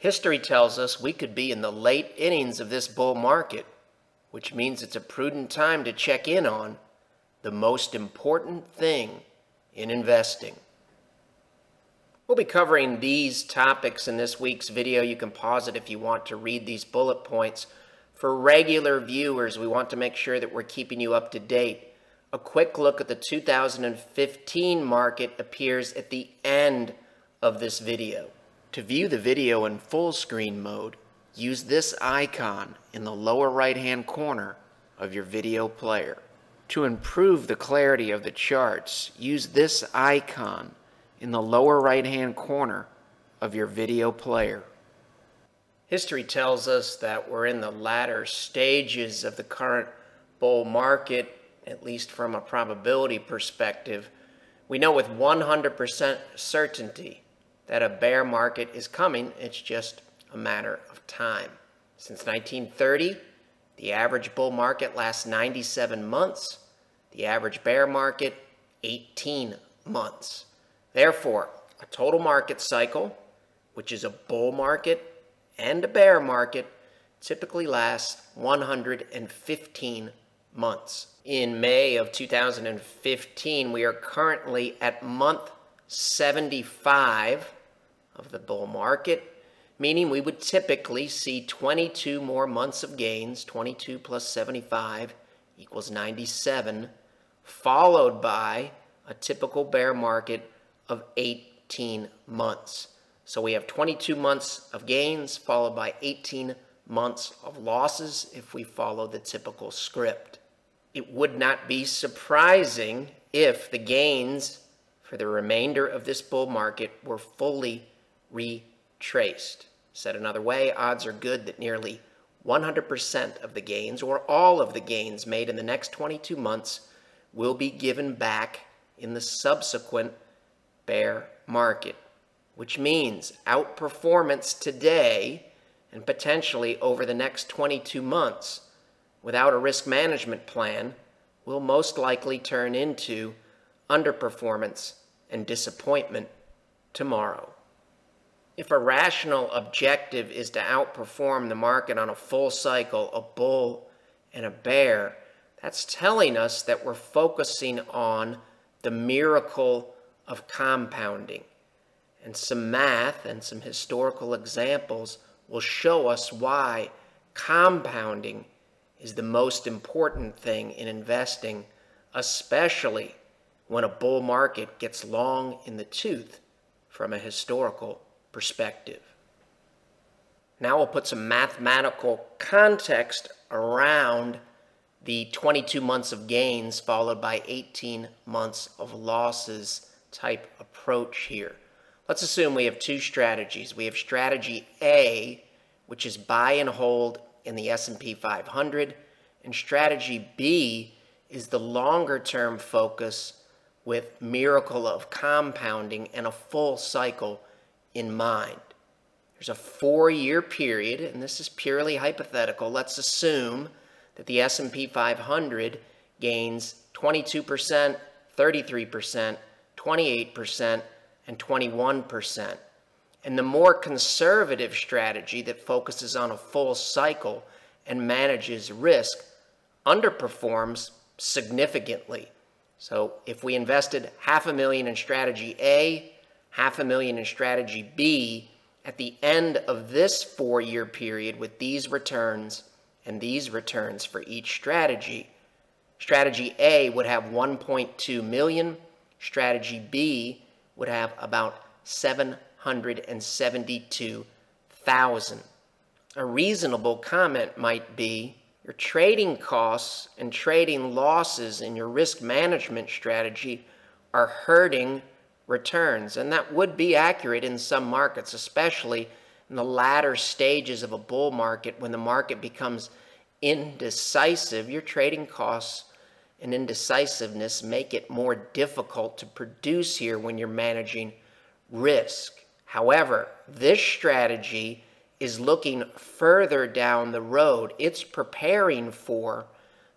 History tells us we could be in the late innings of this bull market, which means it's a prudent time to check in on the most important thing in investing. We'll be covering these topics in this week's video. You can pause it if you want to read these bullet points. For regular viewers, we want to make sure that we're keeping you up to date. A quick look at the 2015 market appears at the end of this video. To view the video in full screen mode, use this icon in the lower right-hand corner of your video player. To improve the clarity of the charts, use this icon in the lower right-hand corner of your video player. History tells us that we're in the latter stages of the current bull market, at least from a probability perspective. We know with 100% certainty that a bear market is coming. It's just a matter of time. Since 1930, the average bull market lasts 97 months. The average bear market, 18 months. Therefore, a total market cycle, which is a bull market and a bear market, typically lasts 115 months. In May of 2015, we are currently at month 75 of the bull market, meaning we would typically see 22 more months of gains. 22 plus 75 equals 97, followed by a typical bear market of 18 months. So we have 22 months of gains followed by 18 months of losses if we follow the typical script. It would not be surprising if the gains for the remainder of this bull market were fully retraced. Said another way, odds are good that nearly 100% of the gains, or all of the gains made in the next 22 months, will be given back in the subsequent bear market, which means outperformance today and potentially over the next 22 months without a risk management plan will most likely turn into underperformance and disappointment tomorrow. If a rational objective is to outperform the market on a full cycle, a bull and a bear, that's telling us that we're focusing on the miracle of compounding. And some math and some historical examples will show us why compounding is the most important thing in investing, especially when a bull market gets long in the tooth from a historical perspective. Now we'll put some mathematical context around the 22 months of gains followed by 18 months of losses type approach here. Let's assume we have two strategies. We have strategy A, which is buy and hold in the S&P 500, and strategy B is the longer term focus with miracle of compounding and a full cycle in mind. There's a 4-year period, and this is purely hypothetical. Let's assume that the S&P 500 gains 22%, 33%, 28%, and 21%. And the more conservative strategy that focuses on a full cycle and manages risk underperforms significantly. So if we invested $500,000 in strategy A, $500,000 in strategy B, at the end of this 4-year period with these returns and these returns for each strategy, strategy A would have 1.2 million, strategy B would have about 772,000. A reasonable comment might be, your trading costs and trading losses in your risk management strategy are hurting returns. And that would be accurate in some markets, especially in the latter stages of a bull market when the market becomes indecisive. Your trading costs and indecisiveness make it more difficult to produce here when you're managing risk. However, this strategy is looking further down the road. It's preparing for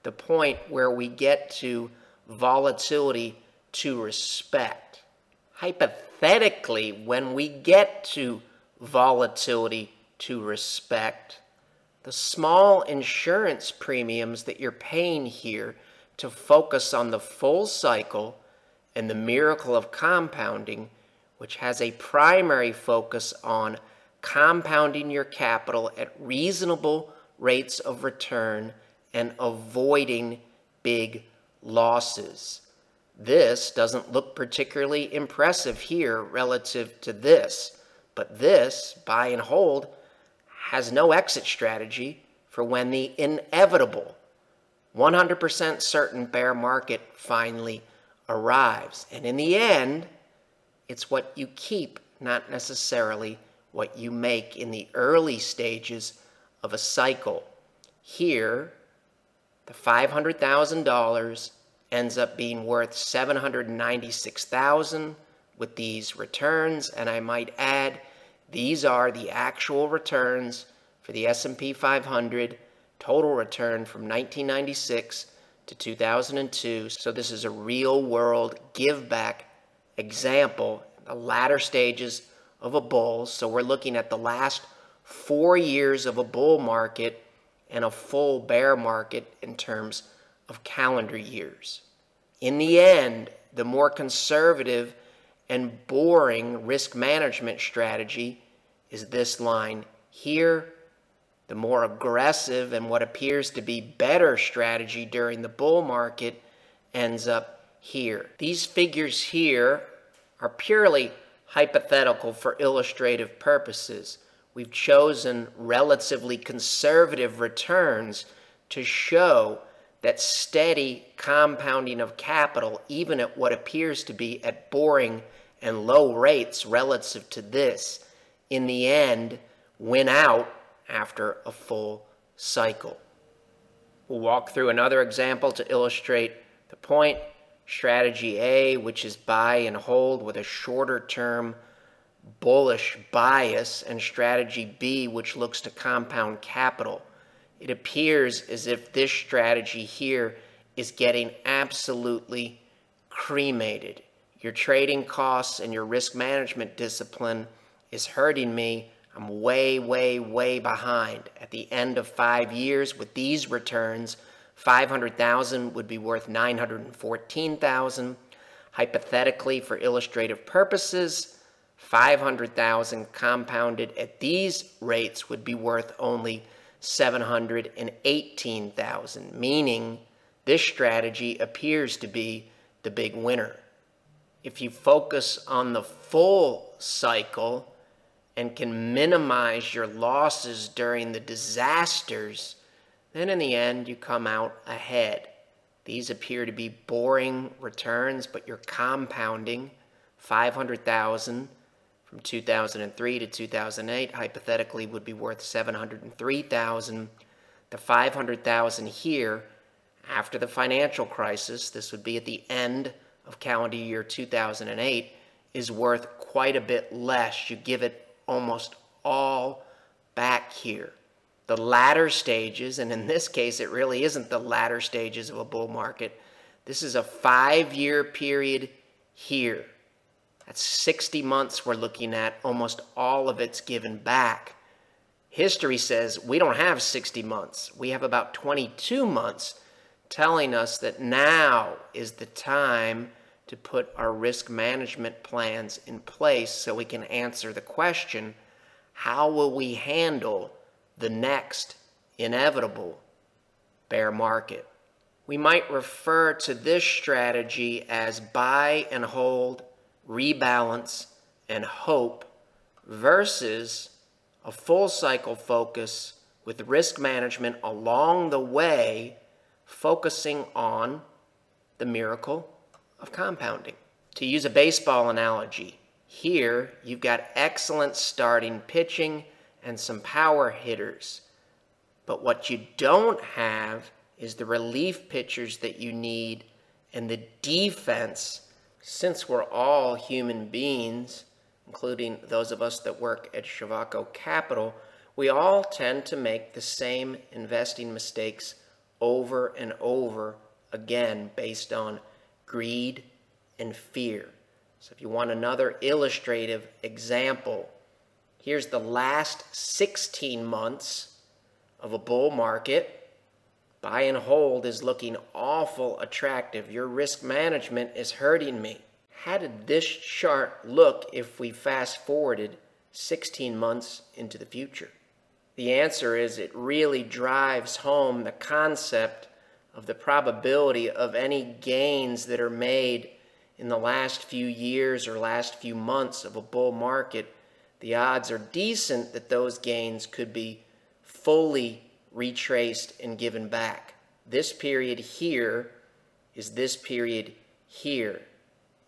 the point where we get to volatility to respect. Hypothetically, when we get to volatility to respect the small insurance premiums that you're paying here to focus on the full cycle and the miracle of compounding, which has a primary focus on compounding your capital at reasonable rates of return and avoiding big losses. This doesn't look particularly impressive here relative to this, but this, buy and hold, has no exit strategy for when the inevitable 100% certain bear market finally arrives. And in the end, it's what you keep, not necessarily what you make in the early stages of a cycle. Here, the $500,000 ends up being worth $796,000 with these returns, and I might add, these are the actual returns for the S&P 500, total return from 1996 to 2002. So this is a real-world give-back example, the latter stages of a bull. So we're looking at the last 4 years of a bull market and a full bear market in terms of calendar years. In the end, the more conservative and boring risk management strategy is this line here. The more aggressive and what appears to be better strategy during the bull market ends up here. These figures here are purely hypothetical for illustrative purposes. We've chosen relatively conservative returns to show that steady compounding of capital, even at what appears to be at boring and low rates relative to this, in the end, win out after a full cycle. We'll walk through another example to illustrate the point. Strategy A, which is buy and hold with a shorter term bullish bias, and strategy B, which looks to compound capital. It appears as if this strategy here is getting absolutely cremated. Your trading costs and your risk management discipline is hurting me. I'm way, way, way behind. At the end of 5 years with these returns, $500,000 would be worth $914,000. Hypothetically, for illustrative purposes, $500,000 compounded at these rates would be worth only $718,000, meaning this strategy appears to be the big winner. If you focus on the full cycle and can minimize your losses during the disasters, then in the end you come out ahead. These appear to be boring returns, but you're compounding. $500,000 from 2003 to 2008 hypothetically would be worth $703,000. The $500,000 here after the financial crisis, this would be at the end of calendar year 2008, is worth quite a bit less. You give it almost all back here. The latter stages, and in this case it really isn't the latter stages of a bull market. This is a 5-year period here. That's 60 months we're looking at. Almost all of it's given back. History says we don't have 60 months. We have about 22 months, telling us that now is the time to put our risk management plans in place so we can answer the question, how will we handle the next inevitable bear market? We might refer to this strategy as buy and hold, rebalance, and hope versus a full cycle focus with risk management along the way, focusing on the miracle of compounding. To use a baseball analogy, here you've got excellent starting pitching and some power hitters. But what you don't have is the relief pitchers that you need and the defense. Since we're all human beings, including those of us that work at Shavaco Capital, we all tend to make the same investing mistakes over and over again based on greed and fear. So if you want another illustrative example, Here's the last 16 months of a bull market. Buy and hold is looking awful attractive. Your risk management is hurting me. How did this chart look if we fast forwarded 16 months into the future? The answer is it really drives home the concept of the probability of any gains that are made in the last few years or last few months of a bull market. The odds are decent that those gains could be fully retraced and given back. This period here is this period here.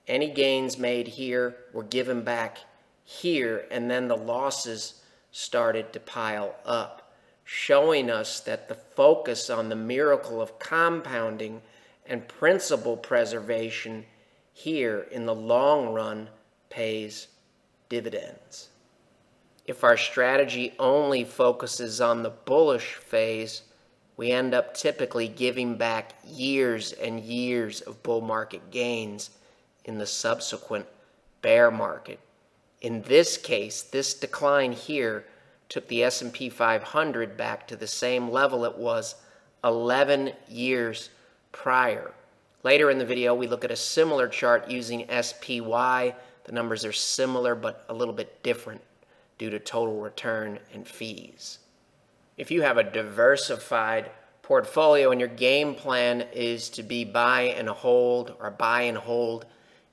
Any gains made here were given back here, and then the losses started to pile up, showing us that the focus on the miracle of compounding and principal preservation here in the long run pays dividends. If our strategy only focuses on the bullish phase, we end up typically giving back years and years of bull market gains in the subsequent bear market. In this case, this decline here took the S&P 500 back to the same level it was 11 years prior. Later in the video, we look at a similar chart using SPY. The numbers are similar but a little bit different due to total return and fees. If you have a diversified portfolio and your game plan is to be buy and hold or buy and hold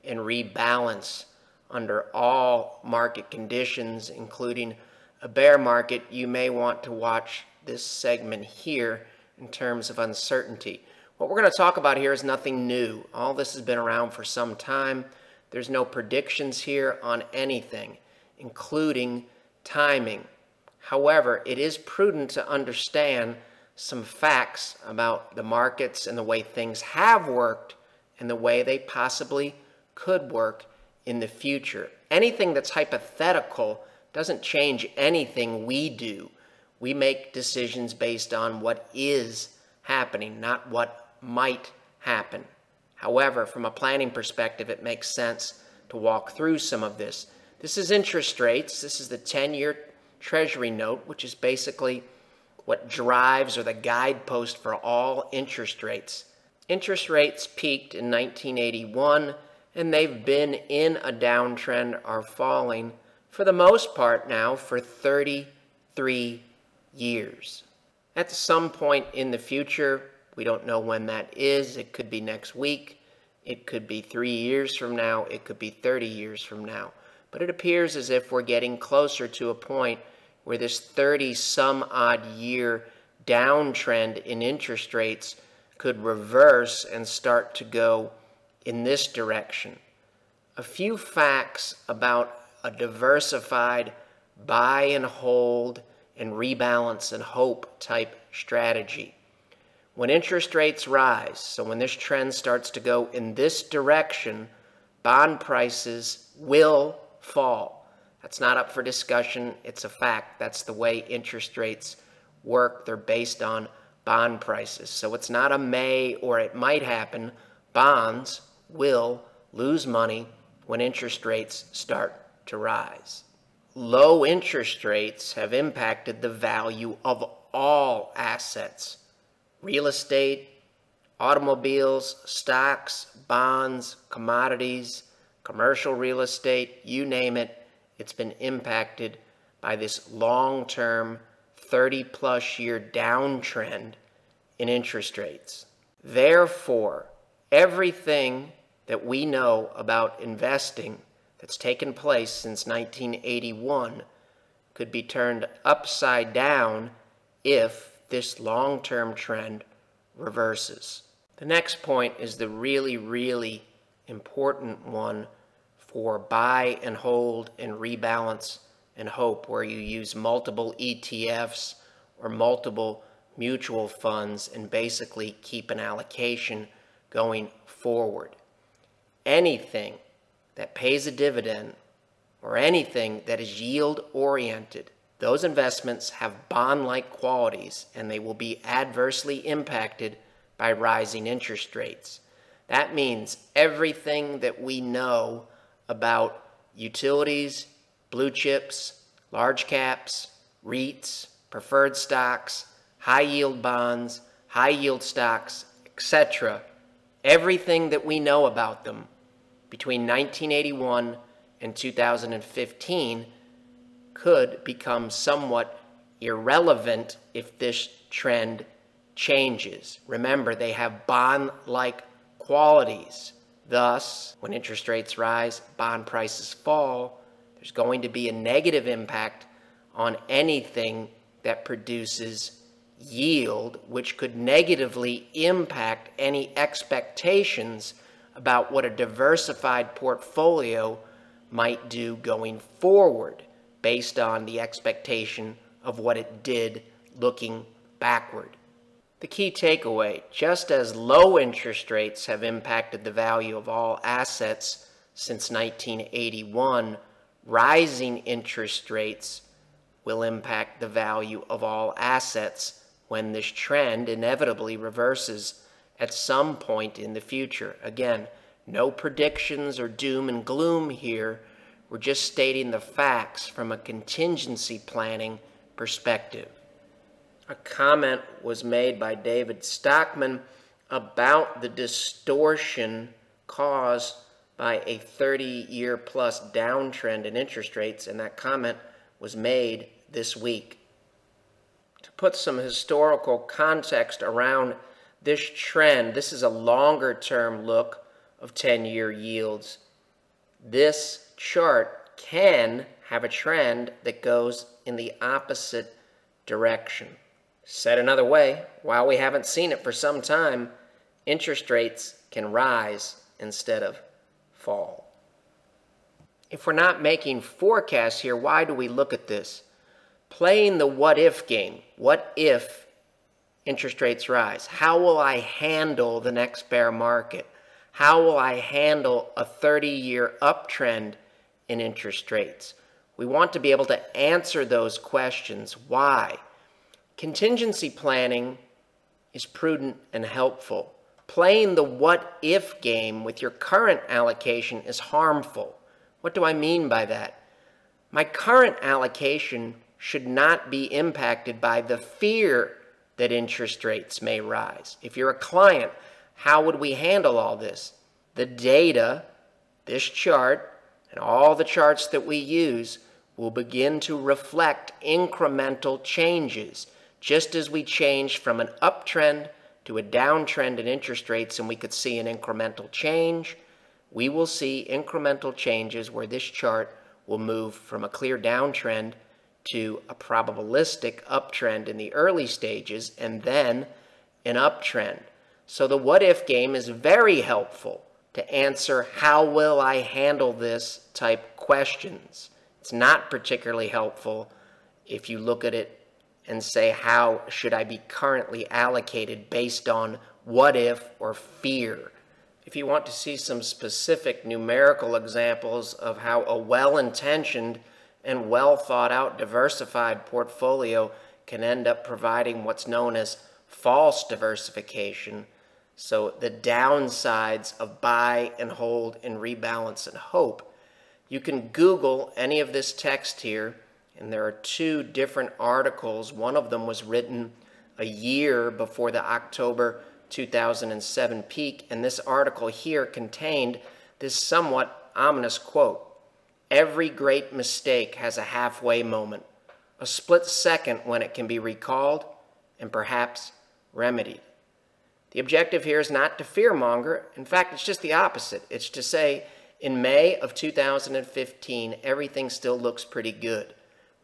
and rebalance under all market conditions, including a bear market, you may want to watch this segment here in terms of uncertainty. What we're going to talk about here is nothing new. All this has been around for some time. There's no predictions here on anything, including timing. However, it is prudent to understand some facts about the markets and the way things have worked and the way they possibly could work in the future. Anything that's hypothetical doesn't change anything we do. We make decisions based on what is happening, not what might happen. However, from a planning perspective, it makes sense to walk through some of this. This is interest rates. This is the 10-year Treasury note, which is basically what drives or the guidepost for all interest rates. Interest rates peaked in 1981, and they've been in a downtrend, are falling for the most part now for 33 years. At some point in the future, we don't know when that is. It could be next week. It could be 3 years from now. It could be 30 years from now. But it appears as if we're getting closer to a point where this 30-some-odd year downtrend in interest rates could reverse and start to go in this direction. A few facts about a diversified buy and hold and rebalance and hope type strategy. When interest rates rise, so when this trend starts to go in this direction, bond prices will fall. That's not up for discussion. It's a fact. That's the way interest rates work. They're based on bond prices. So it's not a may or it might happen. Bonds will lose money when interest rates start to rise. Low interest rates have impacted the value of all assets. Real estate, automobiles, stocks, bonds, commodities, commercial real estate, you name it, it's been impacted by this long-term 30-plus year downtrend in interest rates. Therefore, everything that we know about investing that's taken place since 1981 could be turned upside down if this long-term trend reverses. The next point is the really, really important one for buy and hold and rebalance and hope, where you use multiple ETFs or multiple mutual funds and basically keep an allocation going forward. Anything that pays a dividend or anything that is yield-oriented, those investments have bond-like qualities and they will be adversely impacted by rising interest rates. That means everything that we know about utilities, blue chips, large caps, REITs, preferred stocks, high-yield bonds, high-yield stocks, etc. Everything that we know about them between 1981 and 2015 could become somewhat irrelevant if this trend changes. Remember, they have bond-like qualities. Thus, when interest rates rise, bond prices fall, there's going to be a negative impact on anything that produces yield, which could negatively impact any expectations about what a diversified portfolio might do going forward based on the expectation of what it did looking backward. The key takeaway, just as low interest rates have impacted the value of all assets since 1981, rising interest rates will impact the value of all assets when this trend inevitably reverses at some point in the future. Again, no predictions or doom and gloom here. We're just stating the facts from a contingency planning perspective. A comment was made by David Stockman about the distortion caused by a 30-year plus downtrend in interest rates, and that comment was made this week. To put some historical context around this trend, this is a longer-term look of 10-year yields. This chart can have a trend that goes in the opposite direction. Said another way, while we haven't seen it for some time, interest rates can rise instead of fall. If we're not making forecasts here, why do we look at this? Playing the what-if game. What if interest rates rise? How will I handle the next bear market? How will I handle a 30-year uptrend in interest rates? We want to be able to answer those questions. Why? Contingency planning is prudent and helpful. Playing the what-if game with your current allocation is harmful. What do I mean by that? My current allocation should not be impacted by the fear that interest rates may rise. If you're a client, how would we handle all this? The data, this chart, and all the charts that we use will begin to reflect incremental changes. Just as we changed from an uptrend to a downtrend in interest rates and we could see an incremental change, we will see incremental changes where this chart will move from a clear downtrend to a probabilistic uptrend in the early stages and then an uptrend. So the what-if game is very helpful to answer how will I handle this type questions. It's not particularly helpful if you look at it and say how should I be currently allocated based on what if or fear. If you want to see some specific numerical examples of how a well-intentioned and well-thought-out diversified portfolio can end up providing what's known as false diversification, so the downsides of buy and hold and rebalance and hope, you can Google any of this text here, and there are two different articles. One of them was written a year before the October 2007 peak, and this article here contained this somewhat ominous quote. Every great mistake has a halfway moment, a split second when it can be recalled and perhaps remedied. The objective here is not to fearmonger. In fact, it's just the opposite. It's to say, in May of 2015, everything still looks pretty good.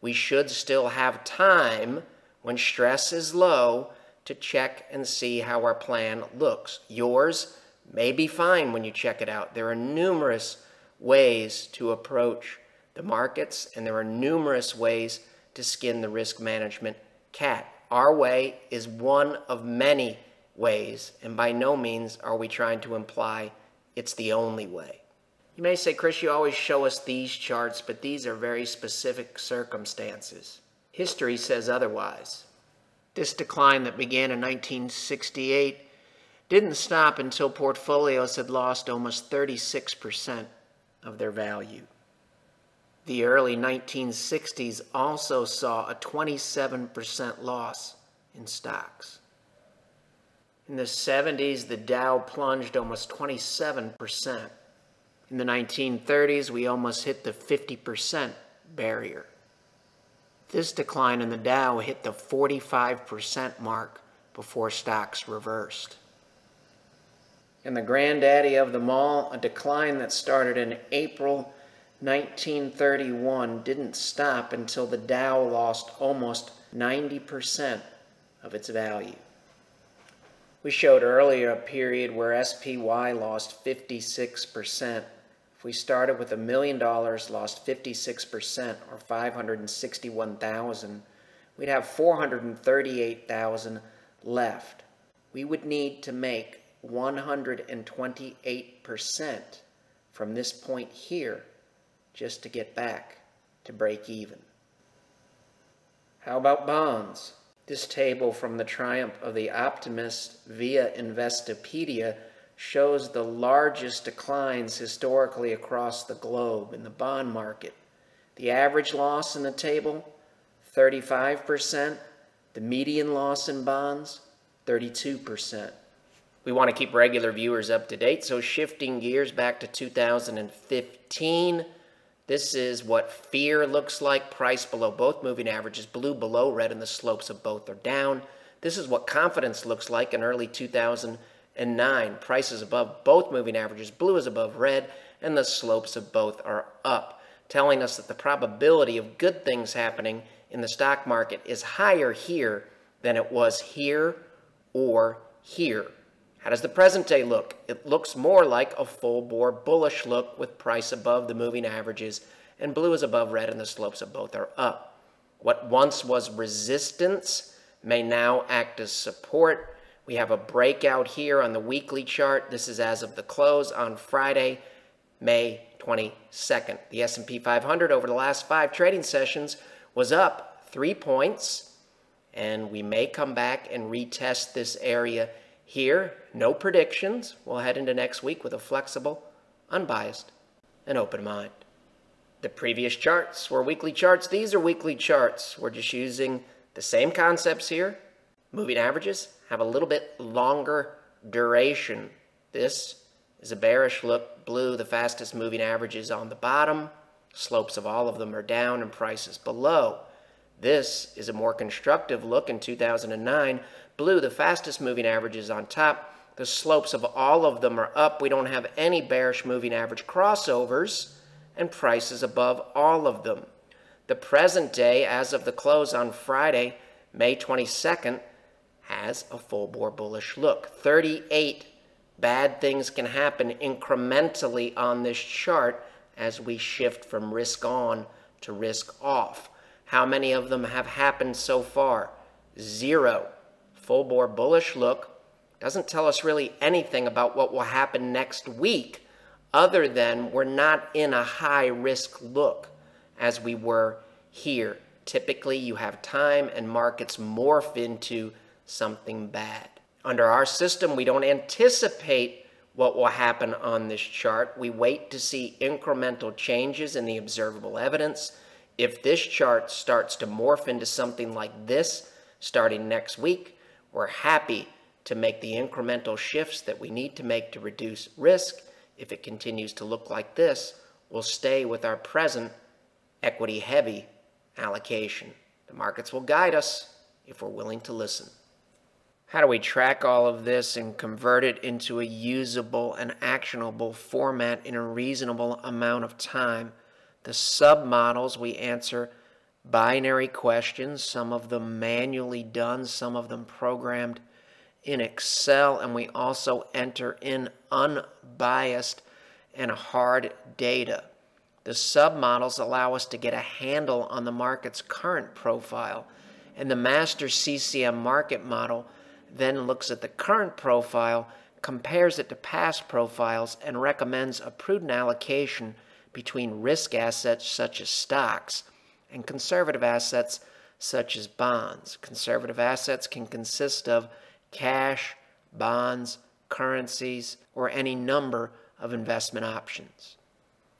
We should still have time when stress is low to check and see how our plan looks. Yours may be fine when you check it out. There are numerous ways to approach the markets, and there are numerous ways to skin the risk management cat. Our way is one of many ways, and by no means are we trying to imply it's the only way. You may say, Chris, you always show us these charts, but these are very specific circumstances. History says otherwise. This decline that began in 1968 didn't stop until portfolios had lost almost 36% of their value. The early 1960s also saw a 27% loss in stocks. In the 70s, the Dow plunged almost 27%. In the 1930s, we almost hit the 50% barrier. This decline in the Dow hit the 45% mark before stocks reversed. And the granddaddy of them all, a decline that started in April 1931 didn't stop until the Dow lost almost 90% of its value. We showed earlier a period where SPY lost 56%. If we started with $1 million, lost 56%, or 561,000, we'd have 438,000 left. We would need to make 128% from this point here just to get back to break even. How about bonds? This table from the Triumph of the Optimist via Investopedia shows the largest declines historically across the globe in the bond market. The average loss in the table, 35%. The median loss in bonds, 32%. We want to keep regular viewers up to date, so shifting gears back to 2015, this is what fear looks like. Price below both moving averages, blue below red, and the slopes of both are down. This is what confidence looks like in early 2009. Prices above both moving averages, blue is above red, and the slopes of both are up, telling us that the probability of good things happening in the stock market is higher here than it was here or here. How does the present day look? It looks more like a full-bore bullish look with price above the moving averages, and blue is above red, and the slopes of both are up. What once was resistance may now act as support. We have a breakout here on the weekly chart. This is as of the close on Friday, May 22nd. The S&P 500 over the last 5 trading sessions was up 3 points, and we may come back and retest this area here. No predictions. We'll head into next week with a flexible, unbiased, and open mind. The previous charts were weekly charts. These are weekly charts. We're just using the same concepts here. Moving averages have a little bit longer duration. This is a bearish look. Blue, the fastest moving averages on the bottom. Slopes of all of them are down and prices below. This is a more constructive look in 2009. Blue, the fastest moving averages on top. The slopes of all of them are up. We don't have any bearish moving average crossovers, and prices above all of them. The present day, as of the close on Friday, May 22nd, has a full-bore bullish look. 38 bad things can happen incrementally on this chart as we shift from risk on to risk off. How many of them have happened so far? 0. Full-bore bullish look doesn't tell us really anything about what will happen next week, other than we're not in a high-risk look as we were here. Typically, you have time and markets morph into something bad. Under our system, we don't anticipate what will happen on this chart. We wait to see incremental changes in the observable evidence. If this chart starts to morph into something like this starting next week, we're happy to make the incremental shifts that we need to make to reduce risk. If it continues to look like this, we'll stay with our present equity-heavy allocation. The markets will guide us if we're willing to listen. How do we track all of this and convert it into a usable and actionable format in a reasonable amount of time? The submodels, we answer binary questions, some of them manually done, some of them programmed in Excel, and we also enter in unbiased and hard data. The submodels allow us to get a handle on the market's current profile, and the master CCM market model then looks at the current profile, compares it to past profiles, and recommends a prudent allocation between risk assets such as stocks and conservative assets such as bonds. Conservative assets can consist of cash, bonds, currencies, or any number of investment options.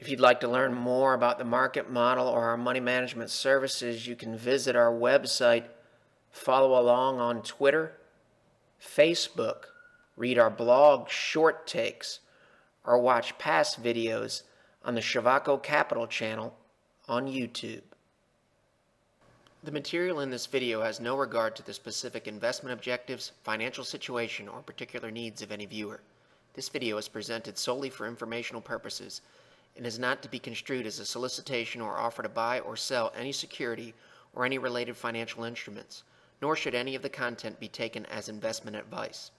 If you'd like to learn more about the market model or our money management services, you can visit our website, follow along on Twitter, Facebook, read our blog short takes, or watch past videos on the Shavaco Capital channel on YouTube. The material in this video has no regard to the specific investment objectives, financial situation, or particular needs of any viewer. This video is presented solely for informational purposes and is not to be construed as a solicitation or offer to buy or sell any security or any related financial instruments, nor should any of the content be taken as investment advice.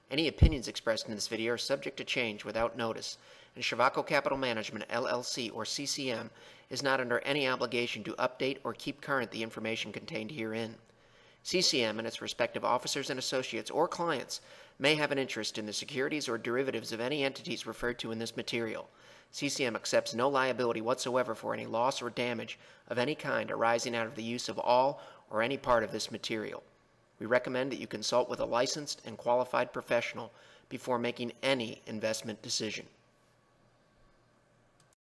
Any opinions expressed in this video are subject to change without notice, and Shavaco Capital Management, LLC, or CCM, is not under any obligation to update or keep current the information contained herein. CCM and its respective officers and associates or clients may have an interest in the securities or derivatives of any entities referred to in this material. CCM accepts no liability whatsoever for any loss or damage of any kind arising out of the use of all or any part of this material. We recommend that you consult with a licensed and qualified professional before making any investment decision.